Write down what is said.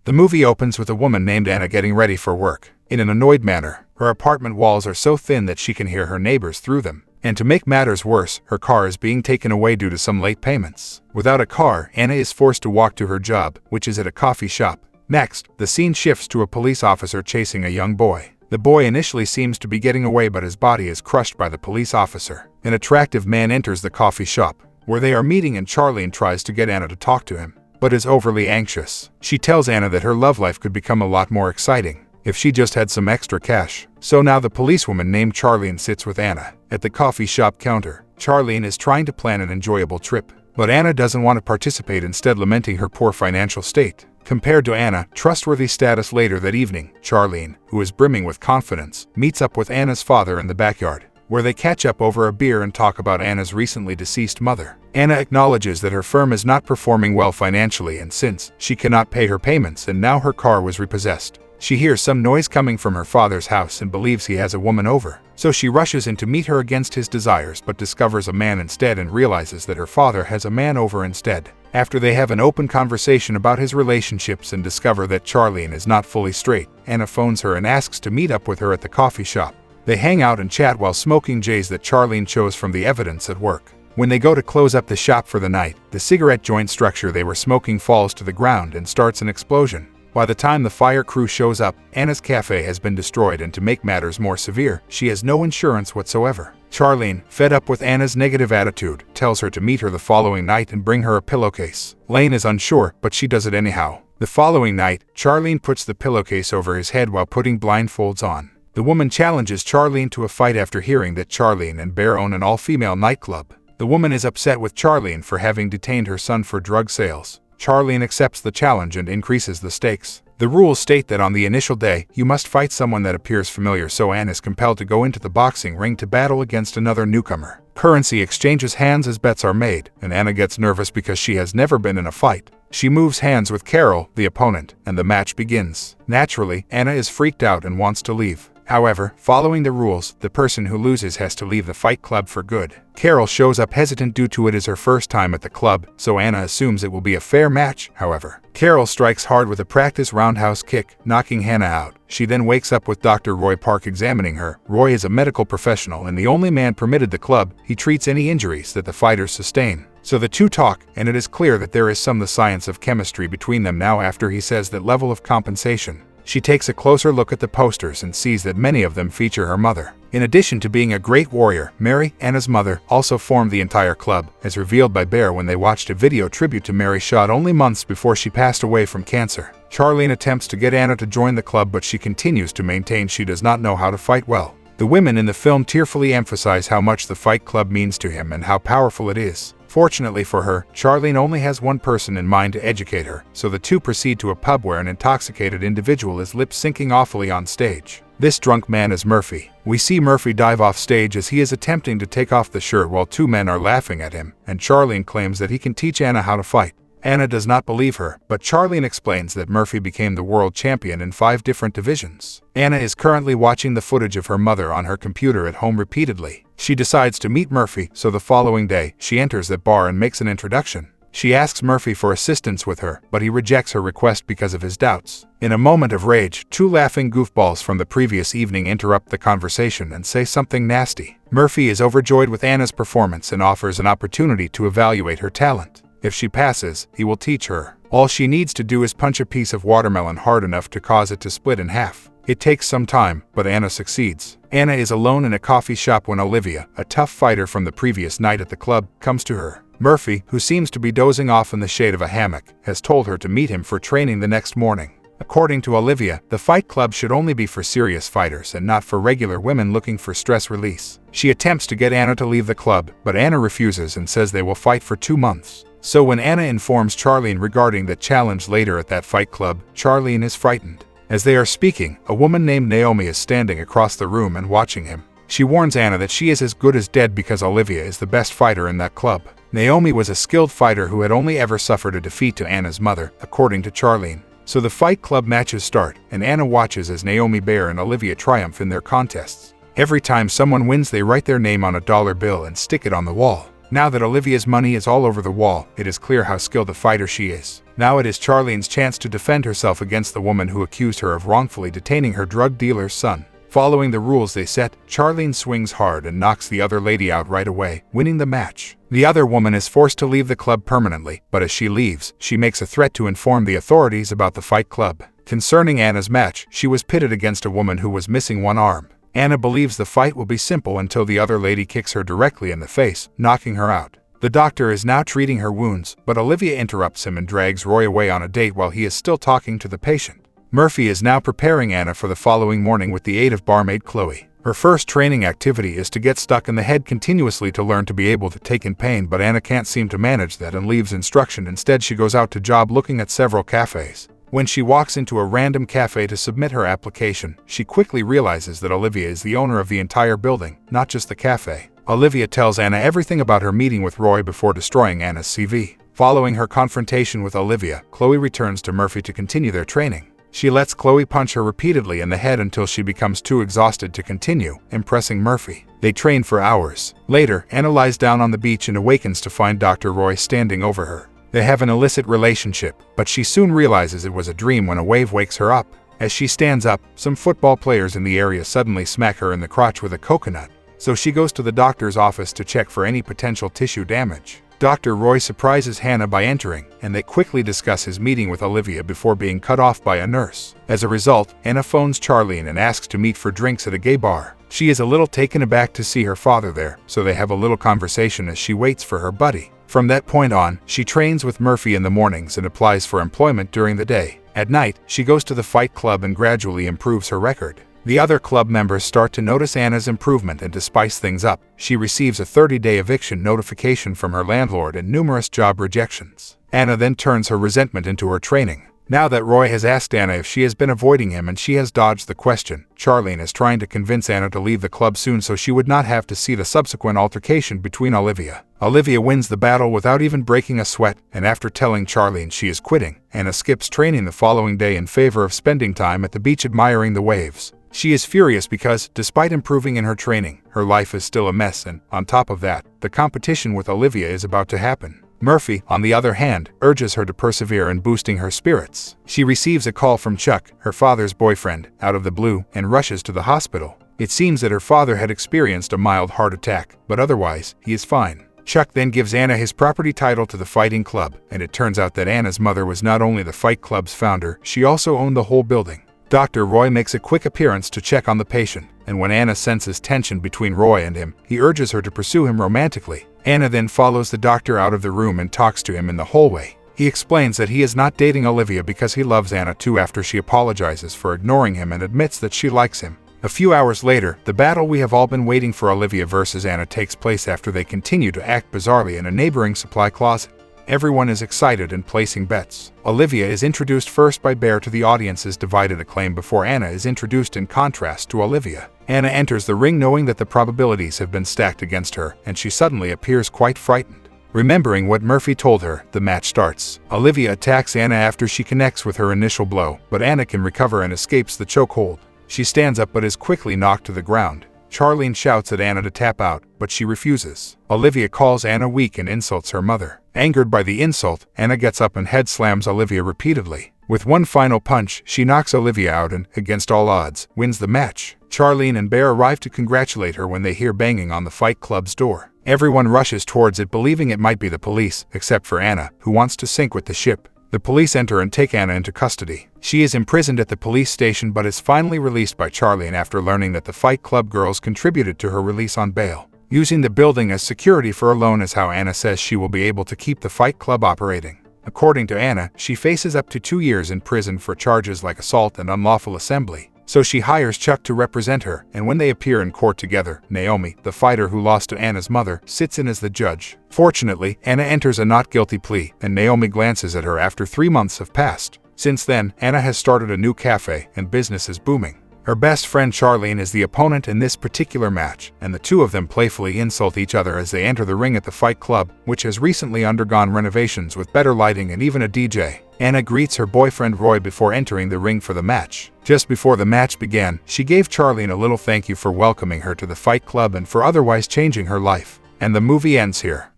The movie opens with a woman named Anna getting ready for work. In an annoyed manner, her apartment walls are so thin that she can hear her neighbors through them. And to make matters worse, her car is being taken away due to some late payments. Without a car, Anna is forced to walk to her job, which is at a coffee shop. Next, the scene shifts to a police officer chasing a young boy. The boy initially seems to be getting away, but his body is crushed by the police officer. An attractive man enters the coffee shop, where they are meeting, and Charlene tries to get Anna to talk to him, but is overly anxious. She tells Anna that her love life could become a lot more exciting if she just had some extra cash. So now the policewoman named Charlene sits with Anna at the coffee shop counter. Charlene is trying to plan an enjoyable trip, but Anna doesn't want to participate, instead lamenting her poor financial state. Compared to Anna's trustworthy status later that evening, Charlene, who is brimming with confidence, meets up with Anna's father in the backyard, where they catch up over a beer and talk about Anna's recently deceased mother. Anna acknowledges that her firm is not performing well financially, and since she cannot pay her payments and now her car was repossessed, she hears some noise coming from her father's house and believes he has a woman over. So she rushes in to meet her against his desires, but discovers a man instead and realizes that her father has a man over instead. After they have an open conversation about his relationships and discover that Charlene is not fully straight, Anna phones her and asks to meet up with her at the coffee shop. They hang out and chat while smoking J's that Charlene chose from the evidence at work. When they go to close up the shop for the night, the cigarette joint structure they were smoking falls to the ground and starts an explosion. By the time the fire crew shows up, Anna's cafe has been destroyed, and to make matters more severe, she has no insurance whatsoever. Charlene, fed up with Anna's negative attitude, tells her to meet her the following night and bring her a pillowcase. Lane is unsure, but she does it anyhow. The following night, Charlene puts the pillowcase over his head while putting blindfolds on. The woman challenges Charlene to a fight after hearing that Charlene and Bear own an all-female nightclub. The woman is upset with Charlene for having detained her son for drug sales. Charlene accepts the challenge and increases the stakes. The rules state that on the initial day, you must fight someone that appears familiar, so Anne is compelled to go into the boxing ring to battle against another newcomer. Currency exchanges hands as bets are made, and Anna gets nervous because she has never been in a fight. She moves hands with Carol, the opponent, and the match begins. Naturally, Anna is freaked out and wants to leave. However, following the rules, the person who loses has to leave the fight club for good. Carol shows up hesitant due to it is her first time at the club, so Anna assumes it will be a fair match. However, Carol strikes hard with a practice roundhouse kick, knocking Hannah out. She then wakes up with Dr. Roy Park examining her. Roy is a medical professional and the only man permitted the club. He treats any injuries that the fighters sustain. So the two talk, and it is clear that there is some the science of chemistry between them now after he says that level of compensation. She takes a closer look at the posters and sees that many of them feature her mother. In addition to being a great warrior, Mary, Anna's mother, also formed the entire club, as revealed by Bear when they watched a video tribute to Mary shot only months before she passed away from cancer. Charlene attempts to get Anna to join the club, but she continues to maintain she does not know how to fight well. The women in the film tearfully emphasize how much the fight club means to him and how powerful it is. Fortunately for her, Charlene only has one person in mind to educate her, so the two proceed to a pub where an intoxicated individual is lip-syncing awfully on stage. This drunk man is Murphy. We see Murphy dive off stage as he is attempting to take off the shirt while two men are laughing at him, and Charlene claims that he can teach Anna how to fight. Anna does not believe her, but Charlene explains that Murphy became the world champion in 5 different divisions. Anna is currently watching the footage of her mother on her computer at home repeatedly. She decides to meet Murphy, so the following day, she enters that bar and makes an introduction. She asks Murphy for assistance with her, but he rejects her request because of his doubts. In a moment of rage, 2 laughing goofballs from the previous evening interrupt the conversation and say something nasty. Murphy is overjoyed with Anna's performance and offers an opportunity to evaluate her talent. If she passes, he will teach her. All she needs to do is punch a piece of watermelon hard enough to cause it to split in half. It takes some time, but Anna succeeds. Anna is alone in a coffee shop when Olivia, a tough fighter from the previous night at the club, comes to her. Murphy, who seems to be dozing off in the shade of a hammock, has told her to meet him for training the next morning. According to Olivia, the fight club should only be for serious fighters and not for regular women looking for stress release. She attempts to get Anna to leave the club, but Anna refuses and says they will fight for 2 months. So when Anna informs Charlene regarding the challenge later at that fight club, Charlene is frightened. As they are speaking, a woman named Naomi is standing across the room and watching him. She warns Anna that she is as good as dead because Olivia is the best fighter in that club. Naomi was a skilled fighter who had only ever suffered a defeat to Anna's mother, according to Charlene. So the fight club matches start, and Anna watches as Naomi, Bear, and Olivia triumph in their contests. Every time someone wins, they write their name on a dollar bill and stick it on the wall. Now that Olivia's money is all over the wall, it is clear how skilled a fighter she is. Now it is Charlene's chance to defend herself against the woman who accused her of wrongfully detaining her drug dealer's son. Following the rules they set, Charlene swings hard and knocks the other lady out right away, winning the match. The other woman is forced to leave the club permanently, but as she leaves, she makes a threat to inform the authorities about the Fight Club. Concerning Anna's match, she was pitted against a woman who was missing one arm. Anna believes the fight will be simple until the other lady kicks her directly in the face, knocking her out. The doctor is now treating her wounds, but Olivia interrupts him and drags Roy away on a date while he is still talking to the patient. Murphy is now preparing Anna for the following morning with the aid of barmaid Chloe. Her first training activity is to get stuck in the head continuously to learn to be able to take in pain, but Anna can't seem to manage that and leaves instruction. Instead, she goes out to job looking at several cafes. When she walks into a random cafe to submit her application, she quickly realizes that Olivia is the owner of the entire building, not just the cafe. Olivia tells Anna everything about her meeting with Roy before destroying Anna's CV. Following her confrontation with Olivia, Chloe returns to Murphy to continue their training. She lets Chloe punch her repeatedly in the head until she becomes too exhausted to continue, impressing Murphy. They train for hours. Later, Anna lies down on the beach and awakens to find Dr. Roy standing over her. They have an illicit relationship, but she soon realizes it was a dream when a wave wakes her up. As she stands up, some football players in the area suddenly smack her in the crotch with a coconut. So she goes to the doctor's office to check for any potential tissue damage. Dr. Roy surprises Hannah by entering, and they quickly discuss his meeting with Olivia before being cut off by a nurse. As a result, Anna phones Charlene and asks to meet for drinks at a gay bar. She is a little taken aback to see her father there, so they have a little conversation as she waits for her buddy. From that point on, she trains with Murphy in the mornings and applies for employment during the day. At night, she goes to the Fight Club and gradually improves her record. The other club members start to notice Anna's improvement, and to spice things up, she receives a 30-day eviction notification from her landlord and numerous job rejections. Anna then turns her resentment into her training. Now that Roy has asked Anna if she has been avoiding him and she has dodged the question, Charlene is trying to convince Anna to leave the club soon so she would not have to see the subsequent altercation between Olivia. Olivia wins the battle without even breaking a sweat, and after telling Charlene she is quitting, Anna skips training the following day in favor of spending time at the beach admiring the waves. She is furious because, despite improving in her training, her life is still a mess, and, on top of that, the competition with Olivia is about to happen. Murphy, on the other hand, urges her to persevere in boosting her spirits. She receives a call from Chuck, her father's boyfriend, out of the blue, and rushes to the hospital. It seems that her father had experienced a mild heart attack, but otherwise, he is fine. Chuck then gives Anna his property title to the fighting club, and it turns out that Anna's mother was not only the Fight Club's founder, she also owned the whole building. Dr. Roy makes a quick appearance to check on the patient, and when Anna senses tension between Roy and him, he urges her to pursue him romantically. Anna then follows the doctor out of the room and talks to him in the hallway. He explains that he is not dating Olivia because he loves Anna too after she apologizes for ignoring him and admits that she likes him. A few hours later, the battle we have all been waiting for, Olivia versus Anna, takes place after they continue to act bizarrely in a neighboring supply closet. Everyone is excited and placing bets. Olivia is introduced first by Bear to the audience's divided acclaim before Anna is introduced in contrast to Olivia. Anna enters the ring knowing that the probabilities have been stacked against her, and she suddenly appears quite frightened. Remembering what Murphy told her, the match starts. Olivia attacks Anna after she connects with her initial blow, but Anna can recover and escapes the chokehold. She stands up but is quickly knocked to the ground. Charlene shouts at Anna to tap out, but she refuses. Olivia calls Anna weak and insults her mother. Angered by the insult, Anna gets up and head slams Olivia repeatedly. With one final punch, she knocks Olivia out and, against all odds, wins the match. Charlene and Bear arrive to congratulate her when they hear banging on the Fight Club's door. Everyone rushes towards it believing it might be the police, except for Anna, who wants to sink with the ship. The police enter and take Anna into custody. She is imprisoned at the police station but is finally released by Charlene after learning that the Fight Club girls contributed to her release on bail. Using the building as security for a loan is how Anna says she will be able to keep the Fight Club operating. According to Anna, she faces up to 2 years in prison for charges like assault and unlawful assembly. So she hires Chuck to represent her, and when they appear in court together, Naomi, the fighter who lost to Anna's mother, sits in as the judge. Fortunately, Anna enters a not guilty plea, and Naomi glances at her after 3 months have passed. Since then, Anna has started a new cafe, and business is booming. Her best friend Charlene is the opponent in this particular match, and the two of them playfully insult each other as they enter the ring at the Fight Club, which has recently undergone renovations with better lighting and even a DJ. Anna greets her boyfriend Roy before entering the ring for the match. Just before the match began, she gave Charlene a little thank you for welcoming her to the Fight Club and for otherwise changing her life. And the movie ends here.